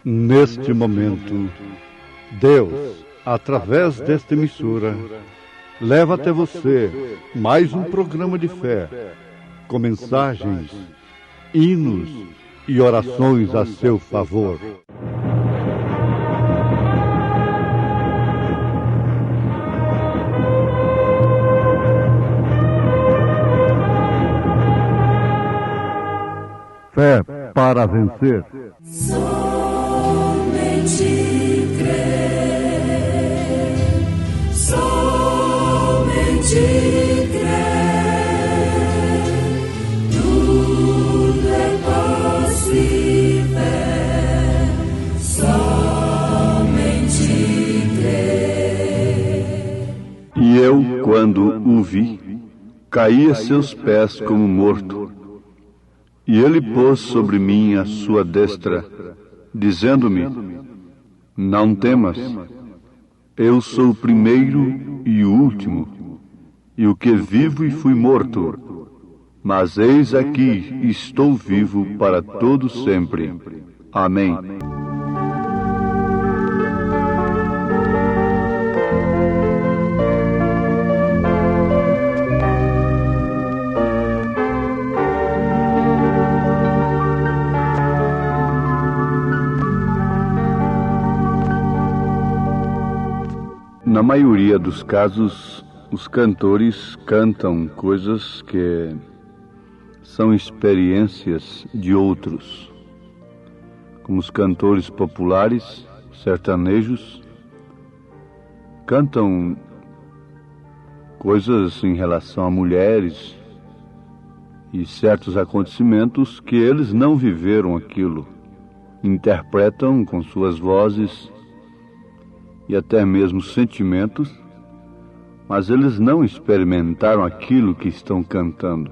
Neste momento, Deus, através desta emissora, leva até você mais um programa de fé, com mensagens, hinos e orações a seu favor. Fé para vencer. Somente crer, somente crer, tudo é possível, somente crer. E eu, quando o vi, caí a seus pés como morto. E ele pôs sobre mim a sua destra, dizendo-me: não temas, eu sou o primeiro e o último, e o que vivo e fui morto, mas eis aqui estou vivo para todo sempre. Amém. Na maioria dos casos, os cantores cantam coisas que são experiências de outros. Como os cantores populares, sertanejos, cantam coisas em relação a mulheres e certos acontecimentos que eles não viveram aquilo. Interpretam com suas vozes e até mesmo sentimentos, mas eles não experimentaram aquilo que estão cantando.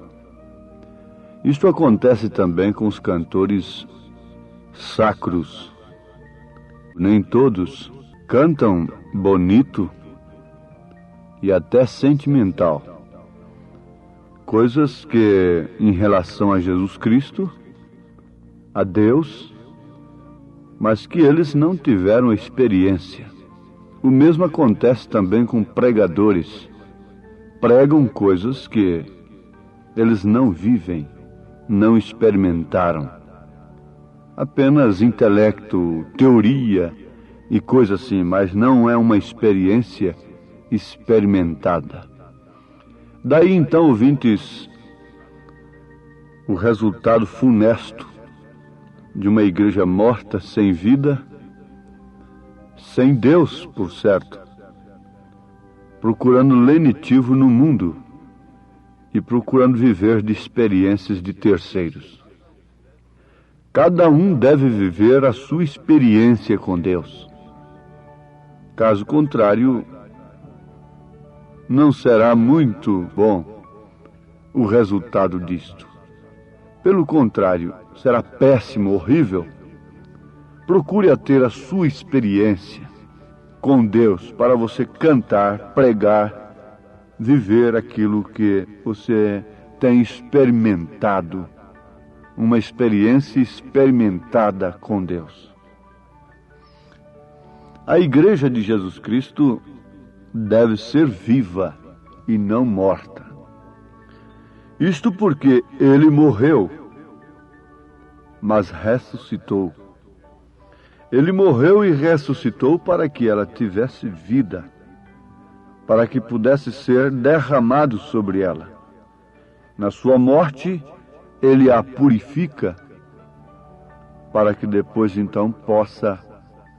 Isto acontece também com os cantores sacros. Nem todos cantam bonito e até sentimental. Coisas que, em relação a Jesus Cristo, a Deus, mas que eles não tiveram experiência. O mesmo acontece também com pregadores. Pregam coisas que eles não vivem, não experimentaram. Apenas intelecto, teoria e coisa assim, mas não é uma experiência experimentada. Daí então, ouvintes, o resultado funesto de uma igreja morta, sem vida, sem Deus, por certo, procurando lenitivo no mundo e procurando viver de experiências de terceiros. Cada um deve viver a sua experiência com Deus. Caso contrário, não será muito bom o resultado disto. Pelo contrário, será péssimo, horrível. Procure ter a sua experiência com Deus para você cantar, pregar, viver aquilo que você tem experimentado, uma experiência experimentada com Deus. A Igreja de Jesus Cristo deve ser viva e não morta. Isto porque Ele morreu, mas ressuscitou. Ele morreu e ressuscitou para que ela tivesse vida, para que pudesse ser derramado sobre ela. Na sua morte, Ele a purifica, para que depois então possa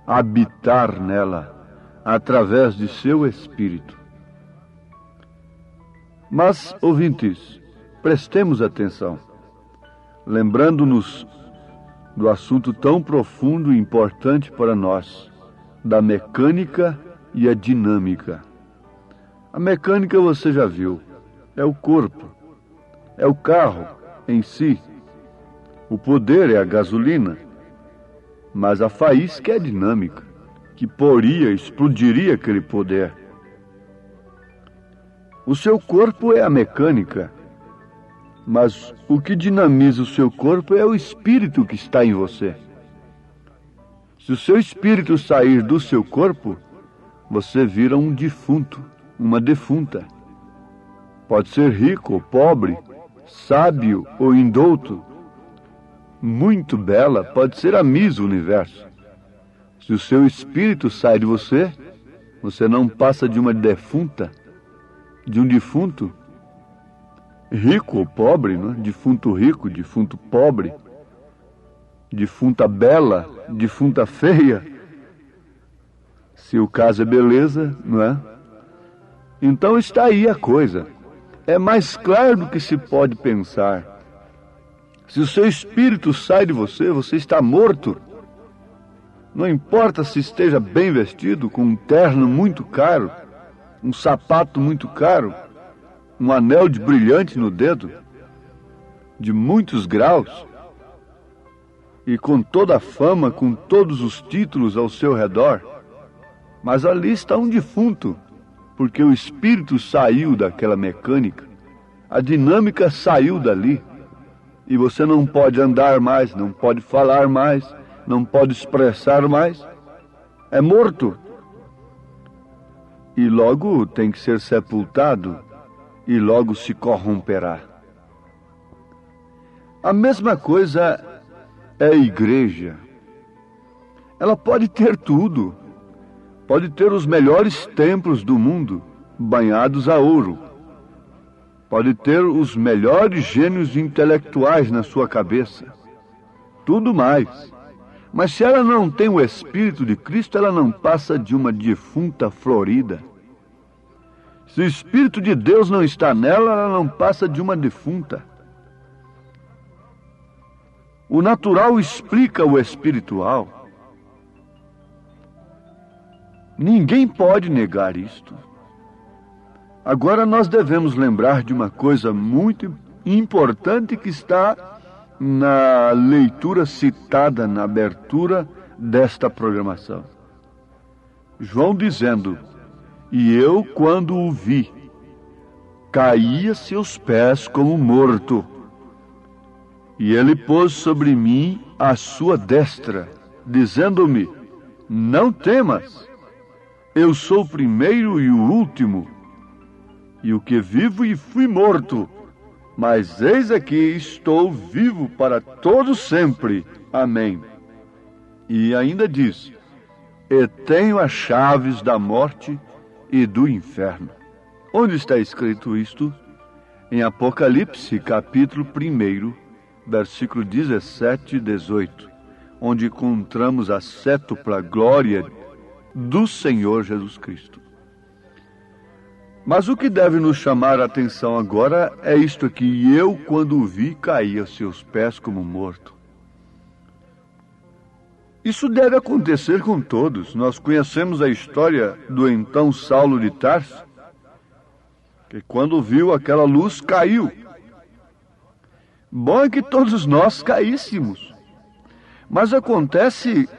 habitar nela, através de seu Espírito. Mas, ouvintes, prestemos atenção, lembrando-nos do assunto tão profundo e importante para nós, da mecânica e a dinâmica. A mecânica você já viu, é o corpo, é o carro em si. O poder é a gasolina, mas a faísca é a dinâmica, que explodiria aquele poder. O seu corpo é a mecânica, mas o que dinamiza o seu corpo é o espírito que está em você. Se o seu espírito sair do seu corpo, você vira um defunto, uma defunta. Pode ser rico ou pobre, sábio ou indouto, muito bela, pode ser a Miss Universo. Se o seu espírito sai de você, você não passa de uma defunta, de um defunto, rico ou pobre, não é? Defunto rico, defunto pobre, defunta bela, defunta feia. Se o caso é beleza, não é? Então está aí a coisa. É mais claro do que se pode pensar. Se o seu espírito sai de você, você está morto. Não importa se esteja bem vestido, com um terno muito caro, um sapato muito caro, um anel de brilhante no dedo, de muitos graus, e com toda a fama, com todos os títulos ao seu redor, mas ali está um defunto, porque o espírito saiu daquela mecânica, a dinâmica saiu dali, e você não pode andar mais, não pode falar mais, não pode expressar mais, é morto. E logo tem que ser sepultado, e logo se corromperá. A mesma coisa é a igreja. Ela pode ter tudo, pode ter os melhores templos do mundo, banhados a ouro, pode ter os melhores gênios intelectuais na sua cabeça, tudo mais. Mas se ela não tem o Espírito de Cristo, ela não passa de uma defunta florida. Se o Espírito de Deus não está nela, ela não passa de uma defunta. O natural explica o espiritual. Ninguém pode negar isto. Agora nós devemos lembrar de uma coisa muito importante que está na leitura citada na abertura desta programação. João dizendo: "E eu, quando o vi, caí a seus pés como morto. E ele pôs sobre mim a sua destra, dizendo-me: não temas, eu sou o primeiro e o último, e o que vivo e fui morto, mas eis aqui estou vivo para todo sempre. Amém." E ainda diz: "E tenho as chaves da morte e do inferno." Onde está escrito isto? Em Apocalipse, capítulo 1, versículo 17 e 18, onde encontramos a sétupla glória do Senhor Jesus Cristo. Mas o que deve nos chamar a atenção agora é isto aqui: "E eu, quando o vi, caí a seus pés como morto." Isso deve acontecer com todos. Nós conhecemos a história do então Saulo de Tarso, que quando viu aquela luz, caiu. Bom é que todos nós caíssemos. Mas acontece,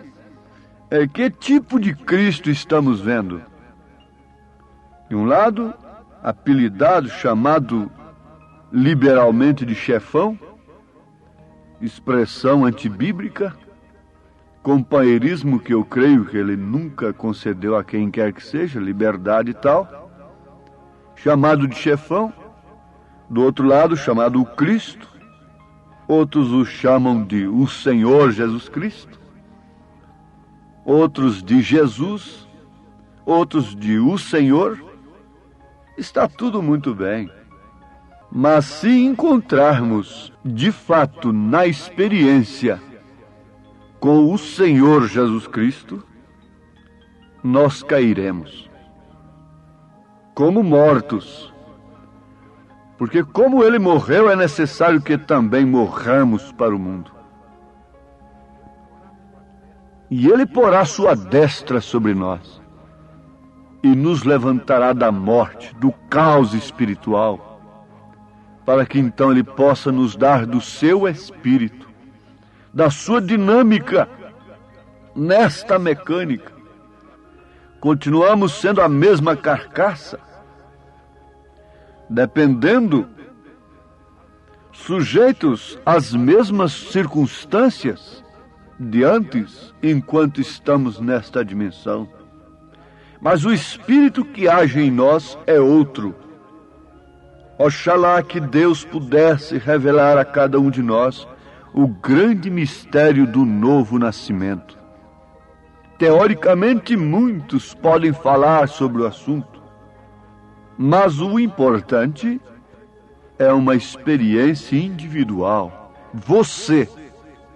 que tipo de Cristo estamos vendo? De um lado, apelidado, chamado liberalmente de chefão, expressão antibíblica, companheirismo que eu creio que ele nunca concedeu a quem quer que seja, liberdade e tal, chamado de chefão. Do outro lado, chamado o Cristo, outros o chamam de o Senhor Jesus Cristo, outros de Jesus, outros de o Senhor. Está tudo muito bem, mas se encontrarmos de fato na experiência com o Senhor Jesus Cristo, nós cairemos como mortos, porque como ele morreu, é necessário que também morramos para o mundo. E ele porá sua destra sobre nós. e nos levantará da morte, do caos espiritual, para que então Ele possa nos dar do seu Espírito, da sua dinâmica nesta mecânica. Continuamos sendo a mesma carcaça, dependendo, sujeitos às mesmas circunstâncias de antes, enquanto estamos nesta dimensão. Mas o Espírito que age em nós é outro. Oxalá que Deus pudesse revelar a cada um de nós o grande mistério do novo nascimento. Teoricamente, muitos podem falar sobre o assunto, mas o importante é uma experiência individual. Você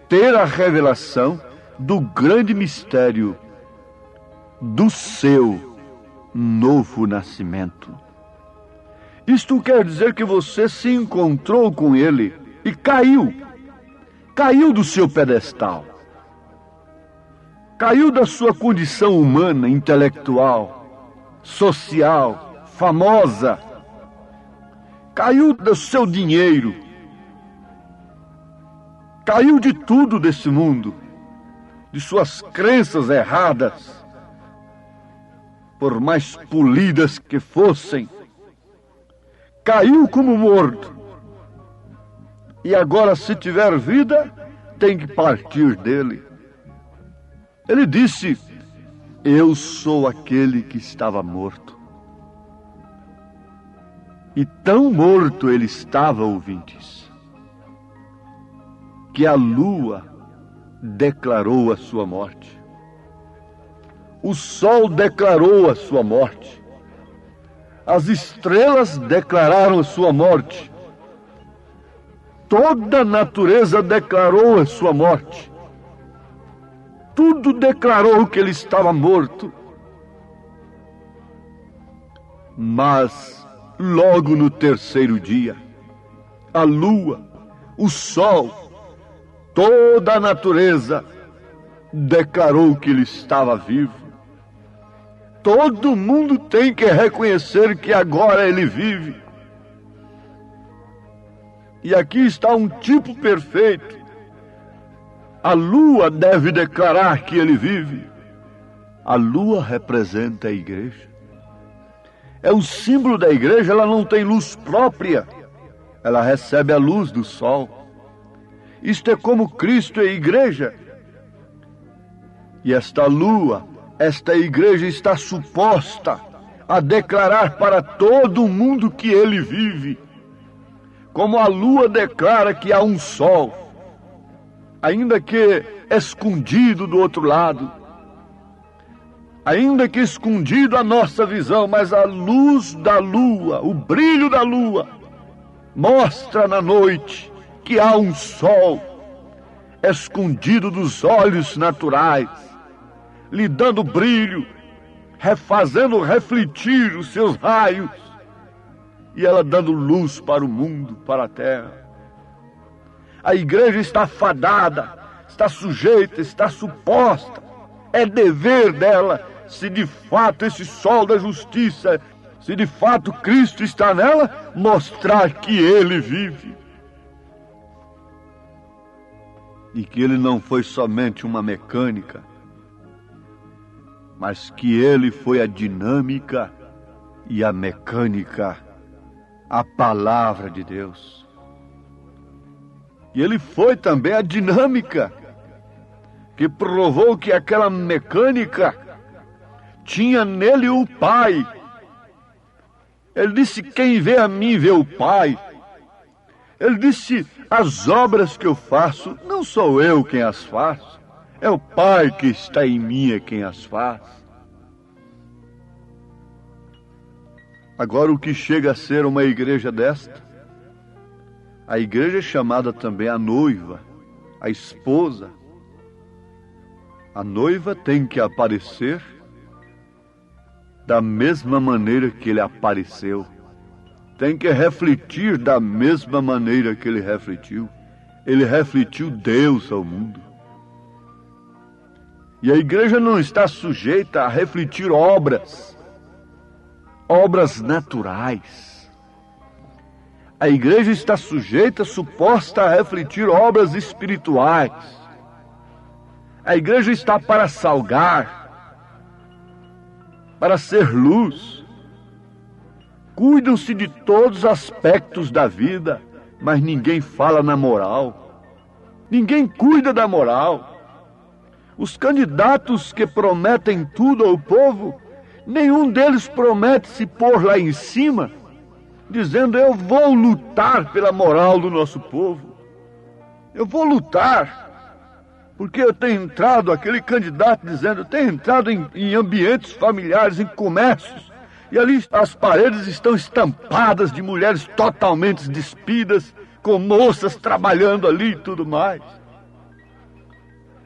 ter a revelação do grande mistério do seu novo nascimento. Isto quer dizer que você se encontrou com Ele e caiu do seu pedestal, caiu da sua condição humana, intelectual, social, famosa, caiu do seu dinheiro, caiu de tudo desse mundo, de suas crenças erradas, por mais polidas que fossem, caiu como morto. E agora, se tiver vida, tem que partir dele. Ele disse: eu sou aquele que estava morto. E tão morto ele estava, ouvintes, que a lua declarou a sua morte. O sol declarou a sua morte. As estrelas declararam a sua morte. Toda a natureza declarou a sua morte. Tudo declarou que ele estava morto. Mas, logo no terceiro dia, a lua, o sol, toda a natureza declarou que ele estava vivo. Todo mundo tem que reconhecer que agora ele vive. E aqui está um tipo perfeito. A lua deve declarar que ele vive. A lua representa a igreja. É o símbolo da igreja. Ela não tem luz própria. Ela recebe a luz do sol. Isto é como Cristo é a igreja. E esta lua, esta igreja está suposta a declarar para todo mundo que ele vive. Como a lua declara que há um sol, ainda que escondido do outro lado, ainda que escondido a nossa visão, mas a luz da lua, o brilho da lua, mostra na noite que há um sol escondido dos olhos naturais, lhe dando brilho, fazendo refletir os seus raios, e ela dando luz para o mundo, para a terra. A igreja está fadada, está sujeita, está suposta. É dever dela, se de fato esse sol da justiça, se de fato Cristo está nela, mostrar que ele vive. E que ele não foi somente uma mecânica, mas que ele foi a dinâmica e a mecânica, a palavra de Deus. E ele foi também a dinâmica que provou que aquela mecânica tinha nele o Pai. Ele disse: quem vê a mim vê o Pai. Ele disse: as obras que eu faço, não sou eu quem as faço, é o Pai que está em mim é quem as faz. Agora, o que chega a ser uma igreja desta? A igreja é chamada também a noiva, a esposa. A noiva tem que aparecer da mesma maneira que ele apareceu. Tem que refletir da mesma maneira que ele refletiu. Ele refletiu Deus ao mundo. E a igreja não está sujeita a refletir obras. obras naturais. A igreja está suposta a refletir obras espirituais. A igreja está para salgar, para ser luz. Cuidam-se de todos os aspectos da vida, mas ninguém fala na moral. Ninguém cuida da moral. Os candidatos que prometem tudo ao povo, nenhum deles promete se pôr lá em cima, dizendo: eu vou lutar pela moral do nosso povo. Eu vou lutar, porque eu tenho entrado, aquele candidato dizendo, eu tenho entrado em ambientes familiares, em comércios, e ali as paredes estão estampadas de mulheres totalmente despidas, com moças trabalhando ali e tudo mais.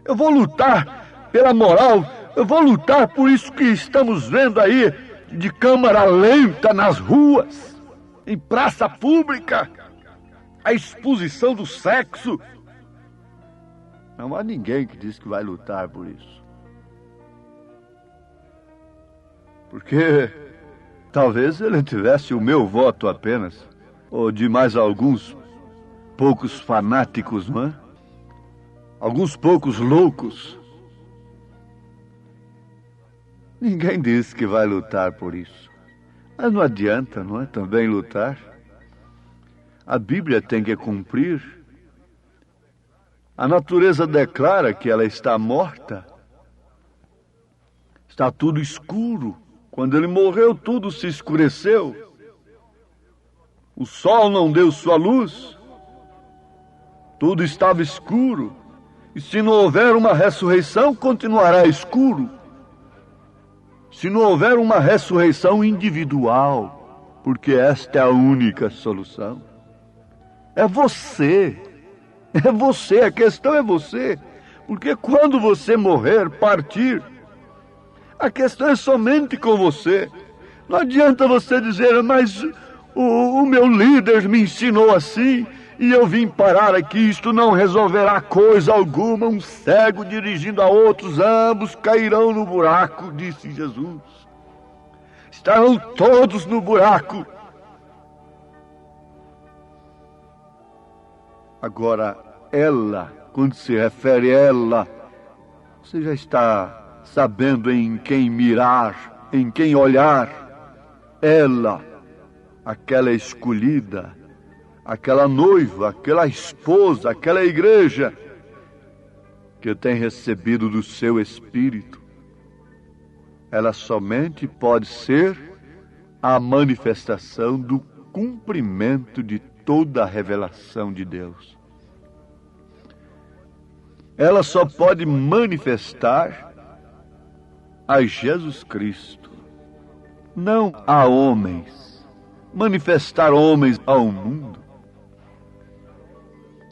Eu vou lutar pela moral, eu vou lutar por isso que estamos vendo aí de câmara lenta nas ruas, em praça pública, a exposição do sexo. Não há ninguém que diz que vai lutar por isso. Porque talvez ele tivesse o meu voto apenas, ou de mais alguns poucos fanáticos, não é? Alguns poucos loucos. Ninguém diz que vai lutar por isso. Mas não adianta, não é? Também lutar. A Bíblia tem que cumprir. A natureza declara que ela está morta. Está tudo escuro. Quando ele morreu, tudo se escureceu. O sol não deu sua luz. Tudo estava escuro. E se não houver uma ressurreição, continuará escuro. Se não houver uma ressurreição individual, porque esta é a única solução. É você. É você, a questão é você. Porque quando você morrer, partir, a questão é somente com você. Não adianta você dizer, mas o meu líder me ensinou assim, e eu vim parar aqui, isto não resolverá coisa alguma. Um cego dirigindo a outros, ambos cairão no buraco, disse Jesus. Estarão todos no buraco. Agora, ela, quando se refere a ela, você já está sabendo em quem mirar, em quem olhar. Ela, aquela escolhida, aquela noiva, aquela esposa, aquela igreja que tem recebido do seu Espírito, ela somente pode ser a manifestação do cumprimento de toda a revelação de Deus. Ela só pode manifestar a Jesus Cristo, não a homens, manifestar homens ao mundo,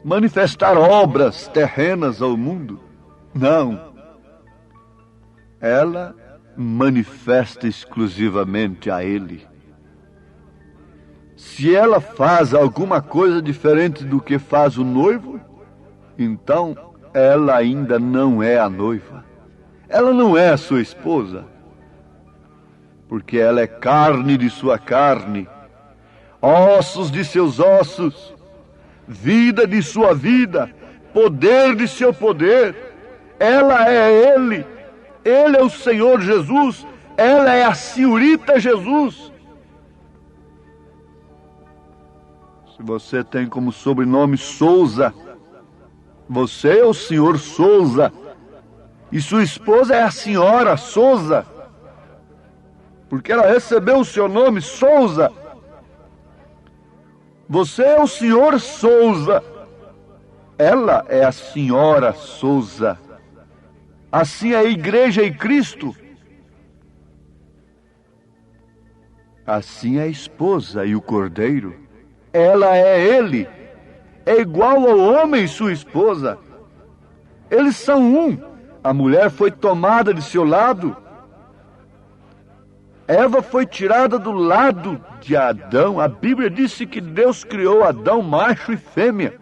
manifestar obras terrenas ao mundo. Não. Ela manifesta exclusivamente a Ele. Se ela faz alguma coisa diferente do que faz o noivo, então ela ainda não é a noiva. Ela não é a sua esposa, porque ela é carne de sua carne, ossos de seus ossos, vida de sua vida, poder de seu poder. Ela é Ele. Ele é o Senhor Jesus. Ela é a senhorita Jesus. Se você tem como sobrenome Souza, você é o senhor Souza. E sua esposa é a senhora Souza, porque ela recebeu o seu nome, Souza. Você é o senhor Souza. Ela é a senhora Souza. Assim é a igreja e Cristo. Assim é a esposa e o cordeiro. Ela é ele. É igual ao homem e sua esposa. Eles são um. A mulher foi tomada de seu lado. Eva foi tirada do lado de Adão. A Bíblia disse que Deus criou Adão macho e fêmea.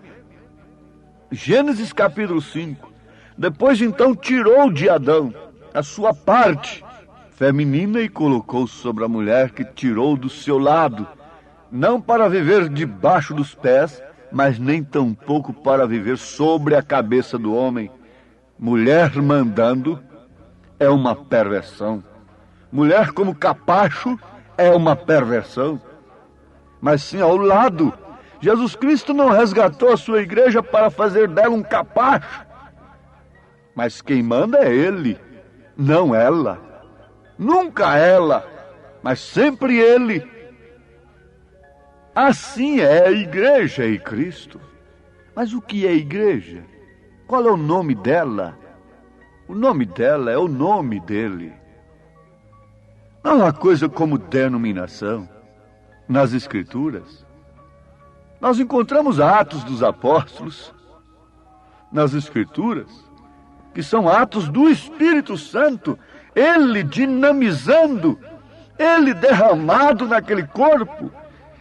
Gênesis capítulo 5. Depois então tirou de Adão a sua parte feminina e colocou sobre a mulher que tirou do seu lado, não para viver debaixo dos pés, mas nem tampouco para viver sobre a cabeça do homem. Mulher mandando é uma perversão. Mulher como capacho é uma perversão. Mas sim ao lado. Jesus Cristo não resgatou a sua igreja para fazer dela um capacho. Mas quem manda é Ele, não ela. Nunca ela, mas sempre Ele. Assim é a igreja e Cristo. Mas o que é igreja? Qual é o nome dela? O nome dela é o nome dele. Não há coisa como denominação. Nas Escrituras, nós encontramos Atos dos Apóstolos, nas Escrituras, que são atos do Espírito Santo, Ele dinamizando, Ele derramado naquele corpo,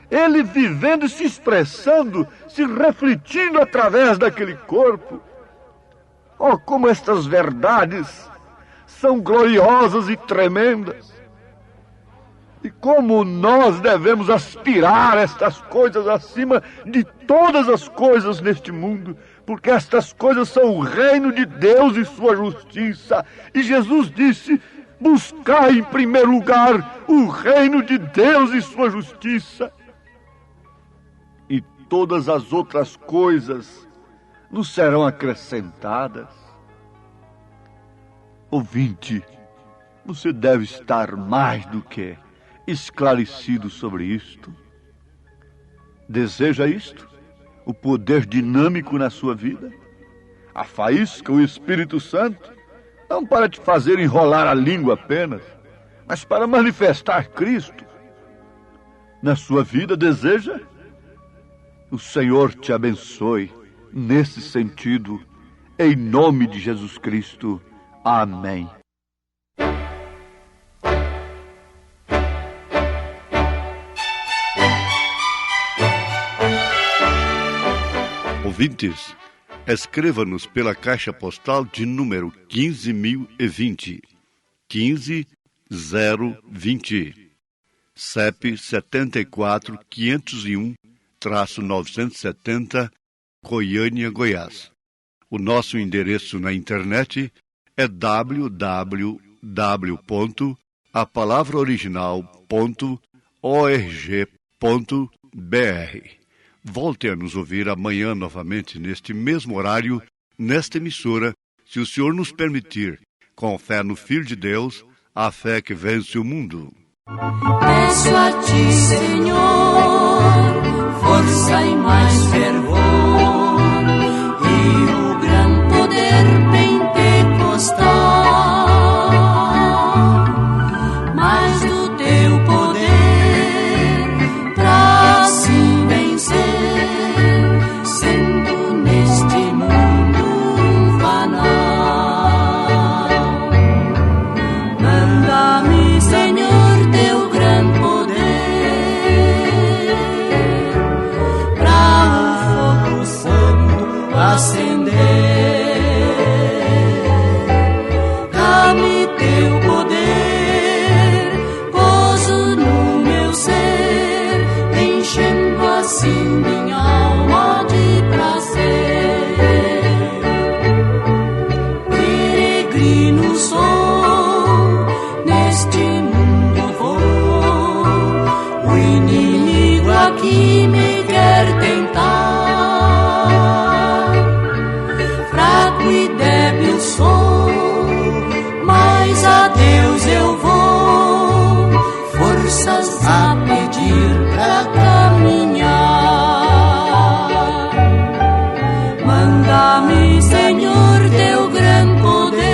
Ele vivendo e se expressando, se refletindo através daquele corpo. Oh, como estas verdades são gloriosas e tremendas! E como nós devemos aspirar estas coisas acima de todas as coisas neste mundo, porque estas coisas são o reino de Deus e sua justiça. E Jesus disse: buscai em primeiro lugar o reino de Deus e sua justiça. E todas as outras coisas nos serão acrescentadas. Ouvinte, você deve estar mais do que esclarecido sobre isto. Deseja isto? O poder dinâmico na sua vida? A faísca, o Espírito Santo? Não para te fazer enrolar a língua apenas, mas para manifestar Cristo na sua vida. Deseja? O Senhor te abençoe nesse sentido, em nome de Jesus Cristo. Amém. Ouvintes, escreva-nos pela caixa postal de número 15.020, 15020, CEP 74.501-970, Goiânia, Goiás. O nosso endereço na internet é www.apalavraoriginal.org.br. Volte a nos ouvir amanhã novamente neste mesmo horário, nesta emissora, se o Senhor nos permitir, com fé no Filho de Deus, a fé que vence o mundo. Peço a ti, Senhor, força e mais fervor, e o gran poder pentecostal, mais do teu poder pra assim vencer, sendo neste mundo um fanal. Manda-me, Senhor, teu gran poder pra o fogo santo acender. Dá-me teu poder, gozo no meu ser, enchendo assim minha alma de prazer. Peregrino sou, neste mundo vou, o inimigo aqui me quer tentar. Fraco e débil sou, mas a Deus eu vou, forças a pedir pra caminhar. Manda-me, Senhor, teu gran poder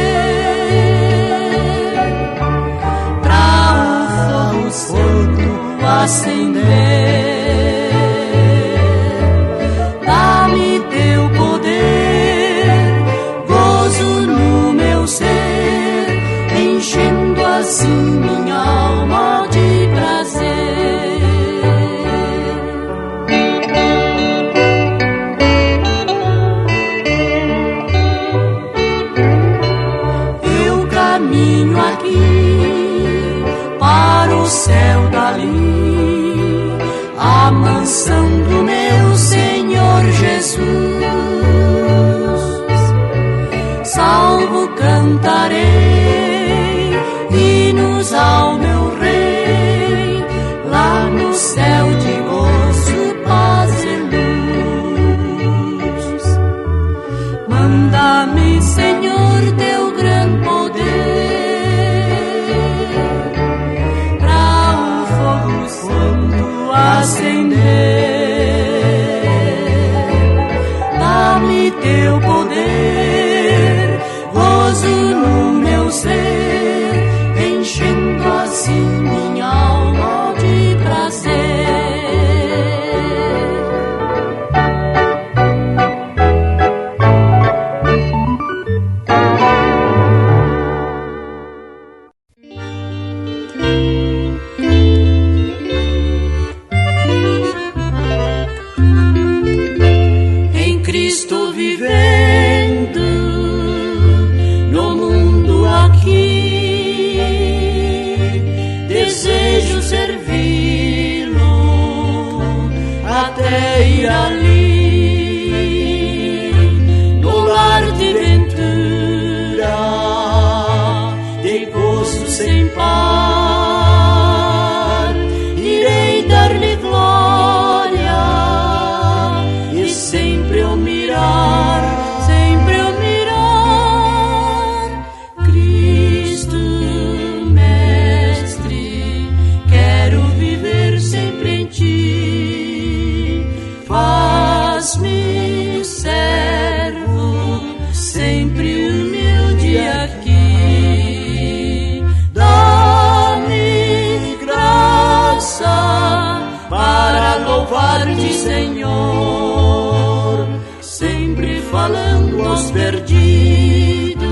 pra o fogo santo acender. Dá-me teu poder, gozo no meu ser, enchendo assim minha alma de prazer. Eu caminho aqui canção do meu Senhor Jesus. Salvo cantarei hinos ao meu Rei, lá no céu de gozo, paz e luz. Manda-me, Senhor, teu grande poder, pra o fogo santo acender. Dá-me teu poder, gozo no meu ser, enchendo assim minha alma de prazer. Em Cristo vivendo no mundo aqui, desejo servi-lo até ir ali, no lar de ventura, de gozo sem par, irei dar-lhe glória e sempre eu mirar, Cristo Mestre, quero viver sempre em ti. Faz-me servo, sempre humilde aqui. Dá-me graça para louvar-te, Senhor, sempre falando aos perdidos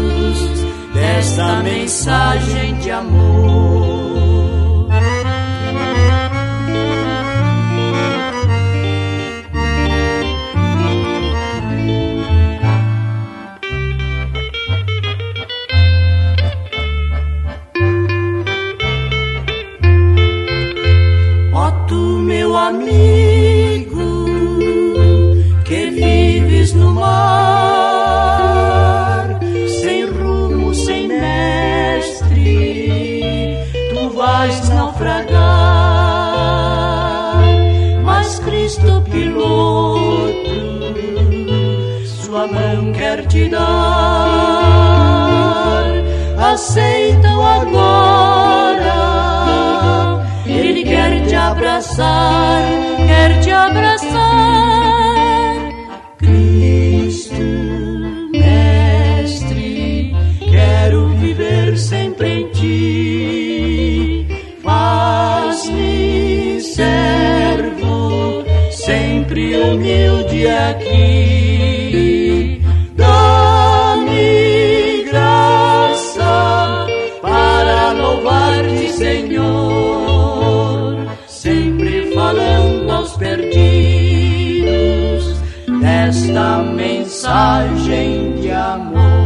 desta mensagem de amor. Ó tu, meu amigo, que vives no mar, sem rumo, sem mestre, tu vais naufragar. Mas Cristo piloto, sua mão quer te dar. Aceita-o agora, Ele quer te abraçar, Cristo Mestre, quero viver sempre em ti. Faz-me servo, sempre humilde aqui. Dá-me graça para louvar-te, Senhor, sempre falando aos perdidos desta mensagem de amor.